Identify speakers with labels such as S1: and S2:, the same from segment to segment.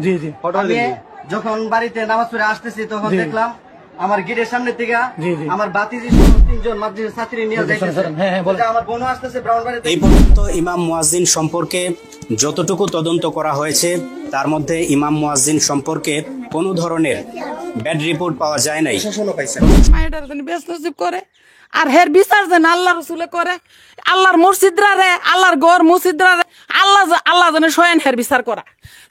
S1: জি জি।
S2: আমি যখন বাড়িতে নামাজ পড়ে আসতেছি তখন দেখলাম আমার গেটের সামনে থেকে আমার বাতিজি তিনজন মাদ্রাসার ছাত্রী নিয়ে যাইতেছে। আমার বোনও আসতেছে ব্রাউনবাড়িতে।
S3: এই পর্যন্ত ইমাম মুয়াজ্জিন সম্পর্কে যতটুকু তদন্ত করা হয়েছে তার মধ্যে ইমাম মুয়াজ্জিন সম্পর্কে কোনো ধরনের ব্যাড রিপোর্ট পাওয়া যায় নাই।
S4: করে আর হের বিচার যেন আল্লাহ রসুলে করে, আল্লাহর মসজিদরা রে, আল্লাহর গড় মসজিদরা রে আল্লাহ যেন স্বয়ং হের বিচার করা,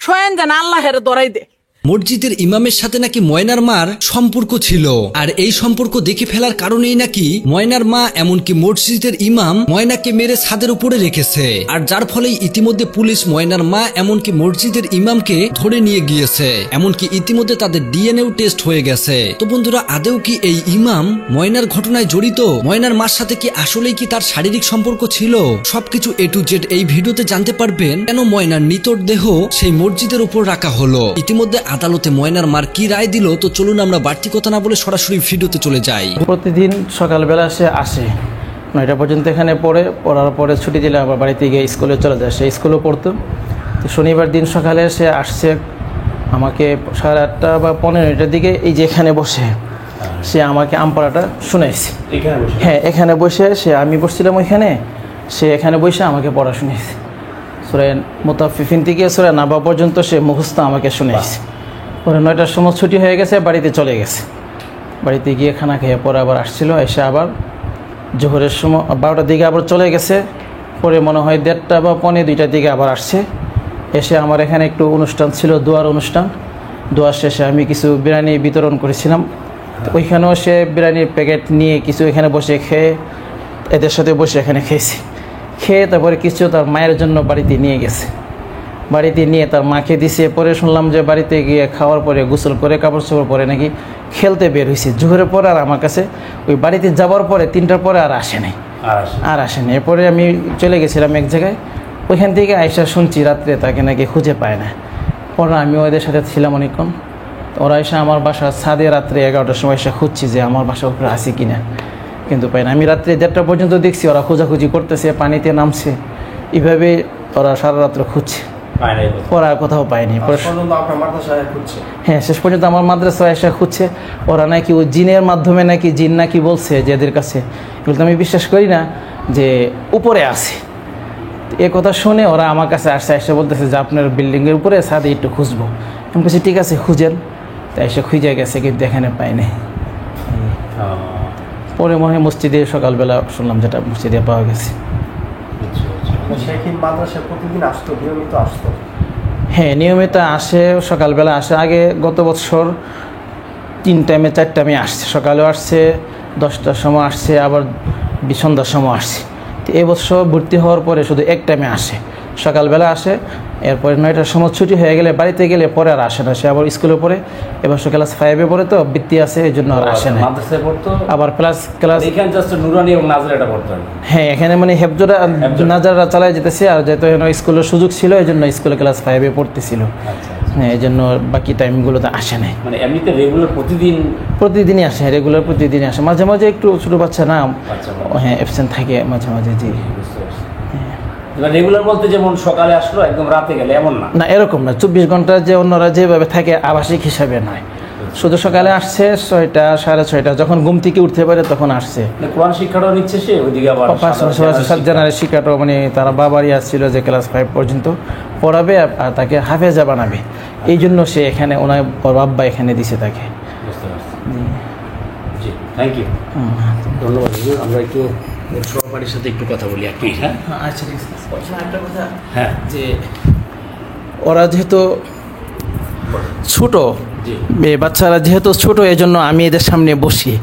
S4: স্বয়ং যেন আল্লাহ হের দরাই দে।
S5: মসজিদের ইমামের সাথে নাকি ময়নার মার সম্পর্ক ছিল, আর এই সম্পর্ক দেখে ফেলার কারণেই নাকি ময়নার মা এমনকি মসজিদের ইমাম ময়নাকে মেরে ছাদের উপরে রেখেছে, আর যার ফলে ইতিমধ্যে পুলিশ ময়নার মা এমনকি মসজিদের ইমামকে ধরে নিয়ে গিয়েছে, এমনকি ইতিমধ্যে তাদের ডিএনএও টেস্ট হয়ে গেছে। তো বন্ধুরা, আদেও কি এই ইমাম ময়নার ঘটনায় জড়িত? ময়নার মার সাথে কি আসলেই কি তার শারীরিক সম্পর্ক ছিল? সবকিছু A to Z এই ভিডিওতে জানতে পারবেন। কেন ময়নার নিতর দেহ সেই মসজিদের উপর রাখা হলো, ইতিমধ্যে আদালতে ময়নার মার কি রায় দিল, তো চলুন আমরা বাড়তি কথা না বলে সরাসরি ভিডিওতে চলে যাই।
S1: প্রতিদিন সকালবেলা সে আসে 9টা পর্যন্ত এখানে পড়ার পরে ছুটি দিলে আবার বাড়িতে গিয়ে স্কুলে চলে যায়। সে স্কুলেও পড়তো। তো শনিবার দিন সকালে সে আসছে আমাকে 8:30 বা 15টার দিকে, এই যে এখানে বসে সে আমাকে আমপাড়াটা শুনাইছে। হ্যাঁ, এখানে বসে আমি বসছিলাম ওইখানে, সে এখানে বসে আমাকে পড়া শুনিয়েছে। সূরা মুতাফফিফিন থেকে সূরা নাবা পর্যন্ত সে মুখস্থ আমাকে শুনিয়েছে। পরে 9টার সময় ছুটি হয়ে গেছে, বাড়িতে চলে গেছে। বাড়িতে গিয়ে খানা খেয়ে পরে আবার আসছিল, এসে আবার জোহরের সময় 12টার দিকে আবার চলে গেছে। পরে মনে হয় 1:30 বা 1:45টার দিকে আবার আসছে। এসে আমার এখানে একটু অনুষ্ঠান ছিল, দোয়ার অনুষ্ঠান। দোয়ার শেষে আমি কিছু বিরিয়ানি বিতরণ করেছিলাম। ওইখানেও সে বিরিয়ানির প্যাকেট নিয়ে কিছু এখানে বসে খেয়ে এদের সাথে বসে এখানে খেয়েছি। খেয়ে তারপরে কিছু তার মায়ের জন্য বাড়িতে নিয়ে গেছে। বাড়িতে নিয়ে তার মাকে দিছে। পরে শুনলাম যে বাড়িতে গিয়ে খাওয়ার পরে গোসল করে কাপড় চোপড় পরে নাকি খেলতে বের হয়েছে জোহরের পরে। আর আমার কাছে ওই বাড়িতে যাওয়ার পরে 3টার পরে আর আসেনি। এরপরে আমি চলে গেছিলাম এক জায়গায়, ওইখান থেকে আইসা শুনছি রাত্রে তাকে নাকি খুঁজে পায় না। পরে আমি ওদের সাথে ছিলাম অনেকক্ষণ। ওরা এসে আমার বাসার ছাদে রাত্রে 11টার সময় এসে খুঁজছি যে আমার বাসার উপরে আসে কিনা, কিন্তু পাই না। আমি রাত্রে 1:30 পর্যন্ত দেখছি ওরা খোঁজাখুঁজি করতেছে, পানিতে নামছে, এইভাবে ওরা সারা রাত্রে খুঁজছে, ওরা কোথাও পায়নি। হ্যাঁ, শেষ পর্যন্ত আমার মাদ্রাসায় এসে খুঁজছে। ওরা নাকি ওই জিনের মাধ্যমে নাকি জিন নাকি বলছে যে এদের কাছে, এগুলো তো আমি বিশ্বাস করি না, যে উপরে আছে। এ কথা শুনে ওরা আমার কাছে আসছে, এসে বলতেছে যে আপনার বিল্ডিংয়ের উপরে ছাদে একটু খুঁজবো। আমি বলছি ঠিক আছে খুঁজেন। তাই এসে খুঁজে গেছে, কিন্তু এখানে পাইনি। পরে মনে হয় মসজিদে সকালবেলা শুনলাম যেটা মসজিদে পাওয়া গেছে। হ্যাঁ, নিয়মিত আসে, সকালবেলা আসে। আগে গত বছর 3 টাইমে 4 টাইমে আসছে, সকালেও আসছে, 10টার সময় আসছে, আবার সন্ধ্যার সময় আসছে। তো এবছর ভর্তি হওয়ার পরে শুধু 1 টাইমে আসে, সকালবেলা আসে। এরপরে 9টার সময় ছুটি হয়ে গেলে বাড়িতে গেলে পরে আর আসে না। সে আবার স্কুলে পড়ে, এবার ক্লাস 5-এ পড়ে, তো বৃত্তি আছে, এই জন্য আর আসে না। আবার ক্লাস হ্যাঁ, এখানে মানে হেফজুরা নাজারা চালায় যেতেছে। আর যেহেতু স্কুলের সুযোগ ছিল, এই জন্য স্কুলে ক্লাস 5-এ পড়তেছিল। হ্যাঁ, এই জন্য বাকি টাইমগুলোতে আসে না।
S3: মানে এমনিতে রেগুলার
S1: প্রতিদিনই আসে, রেগুলার প্রতিদিনই আসে। মাঝে মাঝে একটু ছোটো বাচ্চা না, হ্যাঁ অ্যাবসেন্ট থাকে মাঝে মাঝে। জি,
S3: রেগুলার বলতে যেমন সকালে আসলো একদম রাতে গেলে এমন না,
S1: না এরকম না। 24 ঘন্টা যে অন্যরা যেভাবে থাকে আবাসিক হিসাবে নয়, শুধু সকালে আসছে 6টা 6:30, যখন ঘুম থেকে উঠতে পারে তখন আসছে।
S3: কোরআন শিক্ষাটাও নিচ্ছে সে, ওইদিকে আবার
S1: জেনারেল শিক্ষাটাও, মানে তারা বাবারই আসছিল যে ক্লাস 5 পর্যন্ত পড়াবে আর তাকে হাফেজা বানাবে। এই জন্য সে এখানে ওর বাবা এখানে দিছে তাকে।
S3: জি, থ্যাংক ইউ, ধন্যবাদ। আমরা একটু সহপাঠীর সাথে একটু কথা বলি আর কি। হ্যাঁ,
S1: আচ্ছা, একটা কথা,
S3: হ্যাঁ,
S1: যে ওরা যেহেতু ছোট, বাচ্চারা যেহেতু ছোট, এই জন্য আমি এদের সামনে বসি।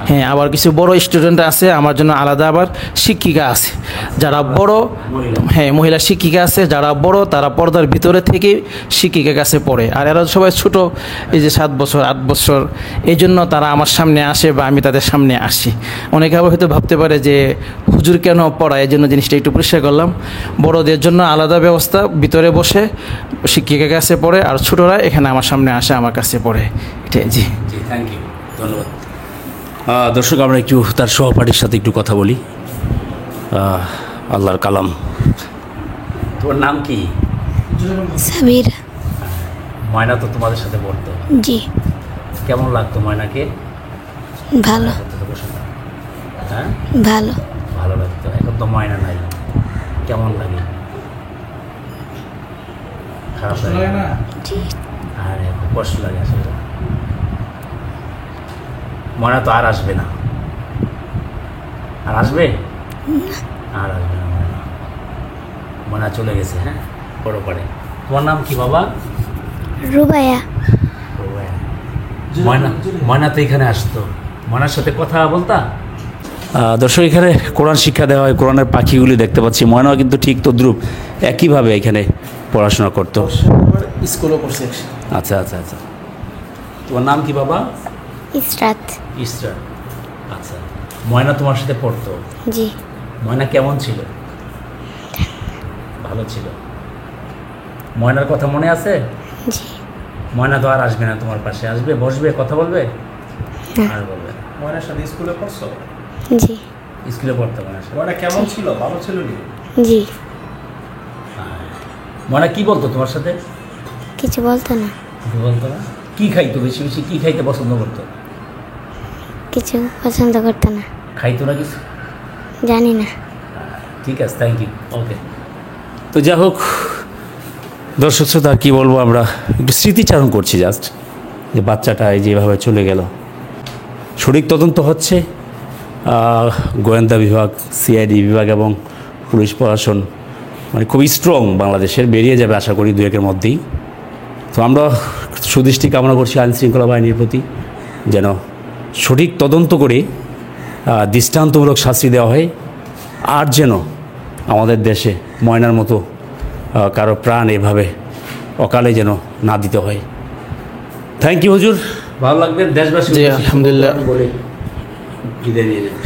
S1: হ্যাঁ, আবার কিছু বড় স্টুডেন্ট আছে, আমার জন্য আলাদা আবার শিক্ষিকা আছে যারা বড়। হ্যাঁ, মহিলা শিক্ষিকা আছে যারা বড়, তারা পর্দার ভিতরে থেকে শিক্ষিকার কাছে পড়ে। আর এরা সবাই ছোট, এই যে 7 বছর 8 বছর, এই জন্য তারা আমার সামনে আসে বা আমি তাদের সামনে আসি। অনেকে আবার হয়তো ভাবতে পারে যে হুজুর কেন পড়ায়, এই জন্য জিনিসটা একটু পরিষ্কার করলাম। বড়দের জন্য আলাদা ব্যবস্থা, ভিতরে বসে শিক্ষিকার কাছে পড়ে, আর ছোটরা এখানে আমার সামনে আসে, আমার কাছে পড়ে। জি জি,
S3: থ্যাংক ইউ, ধন্যবাদ। দর্শক, আমরা একটু তার সহপাঠীর সাথে একটু কথা বলি। আল্লাহর কালাম, তোমার নাম কি?
S6: সামির। ময়না তো তোমাদের সাথে পড়তো,
S7: জি
S6: কেমন লাগতো ময়নাকে?
S7: ভালো
S6: হ্যাঁ
S7: ভালো
S6: ভালো লাগতো। এখন তো ময়না নাই, কেমন লাগে? খারাপ লাগে না?
S7: জি
S6: আর খুব কষ্ট লাগে আসলে। ময়না তো আর আসবে না, আর আসবে? আর আসবে না ময়না, ময়না চলে গেছে। হ্যাঁ বড় পারে। তোমার নাম কি বাবা?
S7: রুবাইয়া
S6: ময়না, ময়না তো এখানে আসতো, ময়নার সাথে কথা বলতা? দর্শক, এখানে কোরআন শিক্ষা দেওয়া হয়, কোরআনের পাখিগুলি দেখতে পাচ্ছি। ময়নাও কিন্তু ঠিক তদ্রুপ একইভাবে এখানে পড়াশোনা করতো।
S1: স্কুলও পড়ছে।
S6: আচ্ছা আচ্ছা আচ্ছা। তোমার নাম কি বাবা?
S7: ইসরাত
S6: ইসরা। আচ্ছা, ময়না তোমার সাথে পড়তো?
S7: জি
S6: ময়না কেমন ছিল? ভালো ছিল। ময়নার কথা মনে আছে?
S7: জি
S6: ময়না তো আর আসবে না তোমার পাশে, আসবে, বসবে, কথা বলবে? আর বলবে না।
S8: ময়নার সাথে স্কুলে পড়ছো?
S7: জি
S6: স্কুলে পড়তো ময়নার সাথে?
S8: ময়না কেমন ছিল, ভালো ছিল নি?
S7: জি
S6: ময়না কি বলতো তোমার সাথে?
S7: কিছু বলতো না,
S6: কিছু বলতো না? কি খাইতো বেশি বেশি, কি খাইতে পছন্দ করতো?
S7: কিছু পছন্দ করতো না,
S6: খাইতো না কিছু?
S7: জানি না।
S6: ঠিক আছে, থ্যাংক ইউ, ওকে। তো যা হোক দর্শক শ্রোতা, আর কী বলবো, আমরা একটু স্মৃতিচারণ করছি জাস্ট, যে বাচ্চাটা এই যেভাবে চলে গেল। সঠিক তদন্ত হচ্ছে, গোয়েন্দা বিভাগ, সিআইডি বিভাগ এবং পুলিশ প্রশাসন মানে খুবই স্ট্রং বাংলাদেশের, বেরিয়ে যাবে আশা করি 2-1 মধ্যেই। তো আমরা সুদৃষ্টি কামনা করছি আইনশৃঙ্খলা বাহিনীর প্রতি, যেন সঠিক তদন্ত করে দৃষ্টান্তমূলক শাস্তি দেওয়া হয়, আর যেন আমাদের দেশে ময়নার মতো কারো প্রাণ এভাবে অকালে যেন না দিতে হয়। থ্যাংক ইউ হুজুর, ভালো লাগবে। দেশবাসী
S1: জি, আলহামদুলিল্লাহ।
S6: বলে বিদায় নিয়ে যাবে।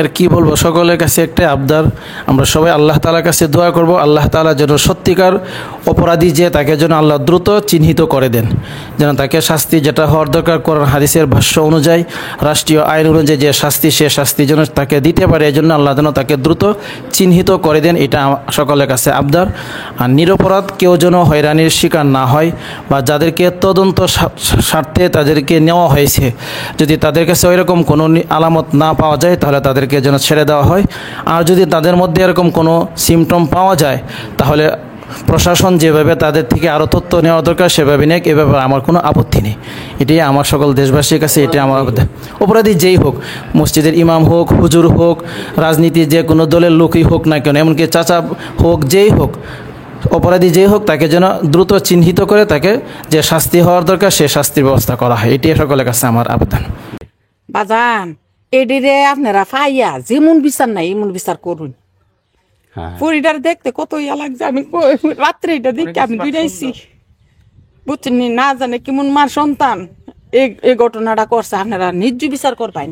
S1: আর কি বলবো, সকলের কাছে একটা আবদার, আমরা সবাই আল্লাহ তাআলার কাছে দোয়া করব, আল্লাহ তাআলা যেন সত্যিকার অপরাধী যে তাকে যেন আল্লাহ দ্রুত চিহ্নিত করে দেন, যেন তাকে শাস্তি যেটা হওয়ার দরকার কোরআন হাদিসের ভাষ্য অনুযায়ী, রাষ্ট্রীয় আইন অনুযায়ী যে শাস্তি, সে শাস্তি যেন তাকে দিতে পারে, এই জন্য আল্লাহ যেন তাকে দ্রুত চিহ্নিত করে দেন, এটা সকলের কাছে আবদার। আর নিরপরাধ কেউ যেন হয়রানির শিকার না হয়, বা যাদেরকে তদন্ত স্বার্থে তাদেরকে নেওয়া হয়েছে, যদি তাদের কাছে ওইরকম কোনো আলামত না পাওয়া যায় তাহলে তাদেরকে যেন ছেড়ে দেওয়া হয়। আর যদি তাদের মধ্যে এরকম কোনো সিমটম পাওয়া যায় তাহলে প্রশাসন যেভাবে তাদের থেকে আরও তথ্য নেওয়া দরকার সেভাবে নেক, এ ব্যাপারে আমার কোনো আপত্তি নেই। এটাই আমার সকল দেশবাসীর কাছে, এটাই আমার অপরাধী যেই হোক, মসজিদের ইমাম হোক, হুজুর হোক, রাজনীতি যে কোনো দলের লোকই হোক না কেন, এমনকি চাচা হোক, যেই হোক, অপরাধী যেই হোক, তাকে যেন দ্রুত চিহ্নিত করে তাকে যে শাস্তি হওয়ার দরকার সে শাস্তির ব্যবস্থা করা হয়, এটাই সকলের কাছে আমার আবেদন।
S4: বাজান এডিরে আপনারা ফাইয়া যেমন বিচার নাই এমন বিচার করুন। পরিবার দেখতে কত ইয়া লাগছে, আমি রাত্রে এটা দেখে আমি দুইটাইছি, বুঝছেন না, জানে কেমন মার সন্তান এই ঘটনাটা করছে। আপনারা নিজ বিচার করবেন,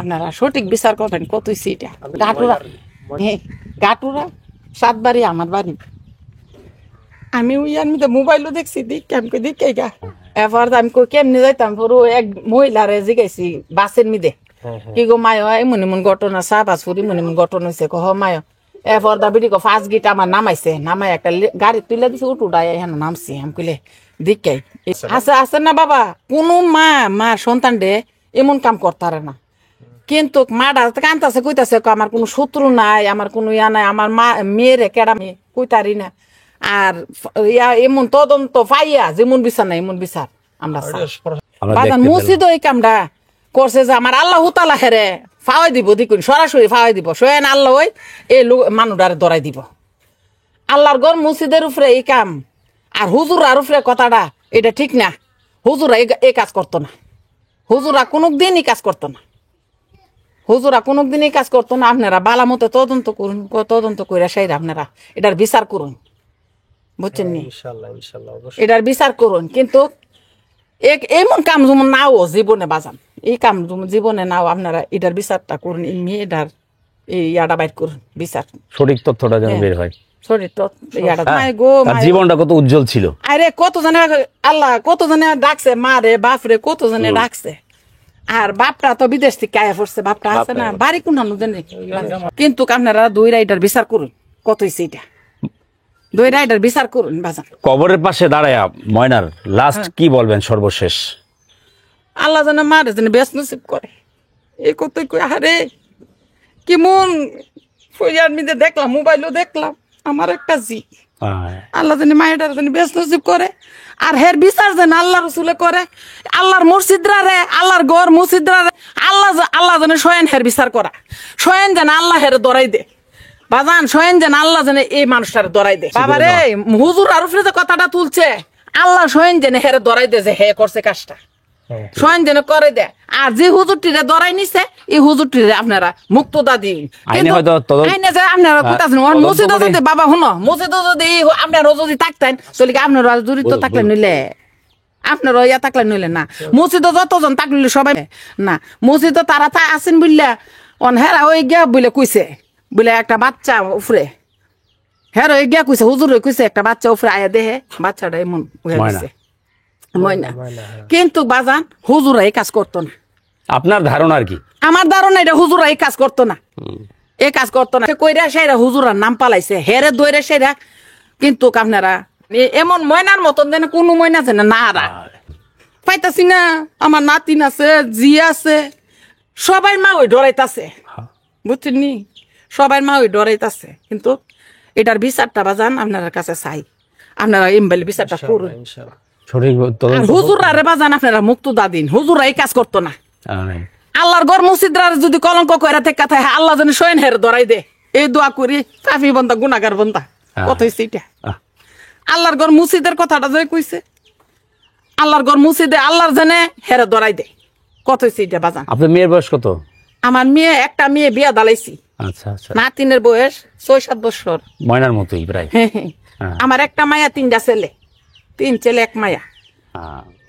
S4: আপনারা সঠিক বিচার করবেন। কত এটা গাটুরা, হ্যাঁ গাটুরা 7 বাড়ি আমার বাড়ি। আমি ওই আমি তো মোবাইলও দেখছি, দেখে গা এবার আমি কেমনি যাইতাম, পুরো এক মহিলারে জিগাইছি বাসের মিদে, কি গো মায় এমন এমন ঘটনা, সাবাসপুর এমন এমন ঘটনা হয়েছে, কহ মায় এরপর দাবিটি 5 গিট আমার নামাইছে, নামাই একটা গাড়ি তুলে দিছে, উঠুটাই এখানে নামছি। আমি কইলে দিকাই আছে আছে না বাবা, কোনো মা সন্তান দে এমন কাম করতারে না, কিন্তু মাটা কান্তাছে কইতাছে আমার কোনো শত্রু নাই, আমার কোনো ইয়া নাই, আমার মা মেয়েরে কেডা কইতারি না। আর ইয়া এমন তদন্ত পাইয়া যেমন বিচার নাই এমন বিচার আমরা বাজান মসজিদ এই কামটা করছে, যে আমার আল্লাহ তাআলা হেরে ফাওয়াই দিব, দেখুন সরাসরি ফাওয়াই দিব, সোয়েন আল্লাহ ওই এই মানুষটারে ধরাই দিব। আল্লাহর ঘর মসজিদের উপরে এই কাম, আর হুজুরার উপরে কথাটা এটা ঠিক না। হুজুরা এই কাজ করতো না, হুজুরা কোনোদিন এই কাজ করতো না, হুজুরা কোনোদিন এই কাজ করতো না। আপনারা বালা মতো তদন্ত করুন, তদন্ত করে সাইরা আপনারা এটার বিচার করুন, বুঝছেন নি, এটার বিচার করুন। কিন্তু এমন কাম যেমন নাও জীবনে বাজান, এই কাম জীবনে নাও, আপনারা এটার বিচারটা করুন, এটার ইয়াটা বাইর করুন, বিচার
S6: সঠিক তথ্যটা যেন বের হয়।
S9: জীবনটা কত উজ্জ্বল ছিল,
S4: আরে কত জনে আল্লাহ কত জনে ডাকছে, মা রে বাপ রে কত জনে ডাকছে। আর বাপটা তো বিদেশ থেকে আয়া পড়ছে, বাপটা আছে না বাড়ি কোন জানি, কিন্তু আপনারা 2 রাইডার বিচার করুন কত হয়েছে এটা। দইরা এটার বিচার করুন বাজান।
S6: কবরের পাশে দাঁড়ায়া ময়নার লাস্ট কি বলবেন সর্বশেষ?
S4: আল্লাহ যেন মারে যেন বেশ নসিব করে। এই কত কই আরে কেমন ফরিয়ার মধ্যে দেখলাম, মোবাইলও দেখলাম, আমার একটা জি আল্লাহ যেন মায়ের যেন বেশ নসিব করে। আর হের বিচার যেন আল্লাহ রসুলে করে, আল্লাহর মসজিদরা রে, আল্লাহর গড় মসজিদরা রে আল্লাহ যেন স্বয়ং হের বিচার করা, স্বয়ং যেন আল্লাহ হের দরাই দে বাজান, স্বয়ং যেন আল্লাহ যেন এই মানুষটার দরাই দে। বাবা রে হুজুর আর উপরে যে কথাটা তুলছে, আল্লাহ স্বয়ং যেন হের দরাই দে যে হে করছে কাজটা, স্বয়ং যেন করে দে। আর যে হুজুরটিরে দরাই নিছে এই হুজুরটিরে আপনারা মুক্তদা দিন। আপনারা কোথাছেন মসজিদে যদি বাবা শুনো, মসজিদে যদি আপনারা যদি থাকতেন চলে কি আপনারা জড়িত থাকলে নিলে, আপনারা ইয়া থাকলে নিলে না। মসজিদে যতজন থাকলে সবাই না, মসজিদে তারা আছেন বুঝলা হেরা ওই গিয়া বলে কইছে বলে একটা বাচ্চা উপরে, হেরা ওই গিয়া কইছে হুজুর কইছে একটা বাচ্চা উপরে আয়া দেহে বাচ্চাটা এমন হয়েছে ময়না। কিন্তু বাজান হুজুরা এই কাজ করতো না।
S6: আপনার ধারণা আর কি? আমার
S4: ধারণা এটা হুজুরা এই কাজ করতো না, এই কাজ করতো না। কইরা সেরা হুজুরার নাম পালাইছে, হেরে দইরে সেরা। কিন্তু আপনারা এমন ময়নার মতন যেন কোনো ময়না যেন না হারা পাইতাছি না। আমার নাতিন আছে, জি আছে, সবাই মা ওই ডরাইতাছে, বুঝছেন নি, সবাই মা ওই ডরাইতাছে। কিন্তু এটার বিচারটা বাজান আপনার কাছে চাই, আপনারা এমবেল বিচারটা করুন। হুজুররা রে বাজান আপনারা মুক্তদা দিন, হুজুররা এই কাজ করতো না। আল্লাহর ঘর মসজিদরা যদি কলঙ্ক কইরা থেকে থাকে আল্লাহ যেন স্বয়ং হের ধরাই দে, এই দোয়া করি। কাফি বন্ধা গুনাহগার বন্ধা কত হইছে এটা। আল্লাহর ঘর মসজিদের কথাটা যে কইছে, আল্লাহর ঘর মসজিদে আল্লাহর জানে হের ধরাই দে, কত হইছে এটা বাজান।
S6: আপনার মেয়ের বয়স কত?
S4: আমার মেয়ে একটা মেয়ে বিয়া দালাইছি। আচ্ছা আচ্ছা। নাতিনের বয়স 6-7 বছর,
S6: ময়নার মতোই প্রায়।
S4: আমার একটা মায়া, 3টা ছেলে, 3 ছেলে 1 মায়া।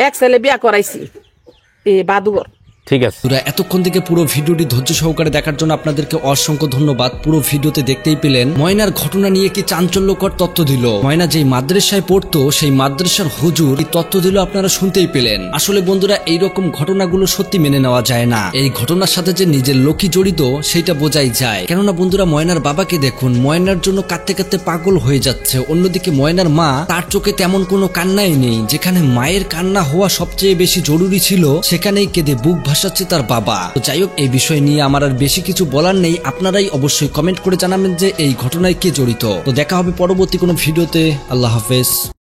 S4: এক ছেলে বিয়া করাইছি এই বাদুগর।
S6: ঠিক আছে,
S5: এতক্ষণ থেকে পুরো ভিডিওটি ধৈর্য সহকারে দেখার জন্য আপনাদেরকে অসংখ্য ধন্যবাদ। পুরো ভিডিওতে দেখতেই পেলেন ময়নার ঘটনা নিয়ে কি চাঞ্চল্যকর তথ্য দিল। ময়না যেই মাদ্রাসায় পড়তো সেই মাদ্রাসার হুজুর কি তথ্য দিল আপনারা শুনতেই পেলেন। আসলে বন্ধুরা এইরকম ঘটনাগুলো সত্যি মেনে নেওয়া যায় না। এই ঘটনার সাথে যে নিজের লোকই জড়িত সেটা বোঝাই যায়। কেননা বন্ধুরা ময়নার বাবাকে দেখুন, ময়নার জন্য কাঁদতে কাঁদতে পাগল হয়ে যাচ্ছে। অন্যদিকে ময়নার মা, তার চোখে তেমন কোনো কান্নাই নেই। যেখানে মায়ের কান্না হওয়া সবচেয়ে বেশি জরুরি ছিল সেখানেই কেঁদে বুক ভাসাচ্ছে তার বাবা। তো যাই হোক, এই বিষয় নিয়ে আমার আর বেশি কিছু বলার নেই। আপনারাই অবশ্যই কমেন্ট করে জানাবেন যে এই ঘটনায় কে জড়িত। তো দেখা হবে পরবর্তী কোনো ভিডিওতে। আল্লাহ হাফেজ।